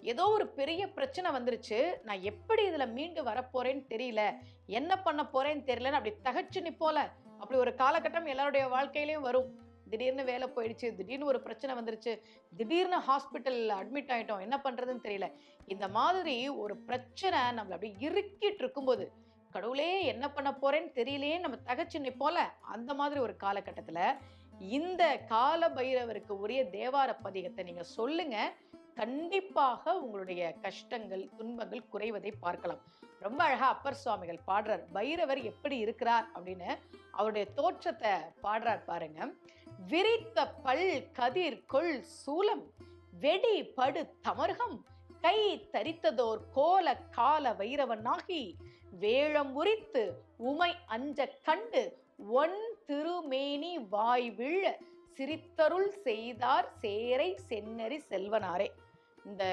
ஏதோ ஒரு பெரிய பிரச்சனை வந்துருச்சு. நான் எப்படி இதுல மீண்டு வரப்போறேன்னு தெரியல. என்ன பண்ண போறேன்னு தெரியலன்னு அப்படி தகச்சு நிப்போம்ல. அப்படி ஒரு காலகட்டம் எல்லாருடைய வாழ்க்கையிலயும் வரும். திடீர்னு வேலை போயிடுச்சு. திடீர்னு ஒரு பிரச்சனை வந்துருச்சு. திடீர்னு ஹாஸ்பிட்டல்ல அட்மிட் ஆயிட்டோம். என்ன பண்றதுன்னு தெரியல. இந்த மாதிரி ஒரு பிரச்சனை நம்மள அப்படியே இறுக்கிட்டு இருக்கும்போது, கடவுளே என்ன பண்ண போறேன்னு தெரியலையே நம்ம தகச்சு நிப்போம்ல. அந்த மாதிரி ஒரு காலகட்டத்துல, இந்த கால பைரவருக்கு உரிய தேவார பதிகத்த நீங்க சொல்லுங்க. கண்டிப்பாக உங்களுடைய கஷ்டங்கள், துன்பங்கள் குறைவதை பார்க்கலாம். ரொம்ப அழகா அப்பர் சுவாமிகள் பாடுறார். பைரவர் எப்படி இருக்கிறார் அப்படின்னு அவருடைய தோற்றத்த பாடுறார் பாருங்க. விரித்த பல் கதிர் கொள் சூலம் வெடி படு தமர்கம் கை தரித்ததோர் கோல கால வைரவனாகி வேழம் உரித்து உமை அஞ்ச கண்டு ஒன் திருமேனி வாய்விழ சிரித்தருள் செய்தார் சேரை சென்னரி செல்வனாரே. இந்த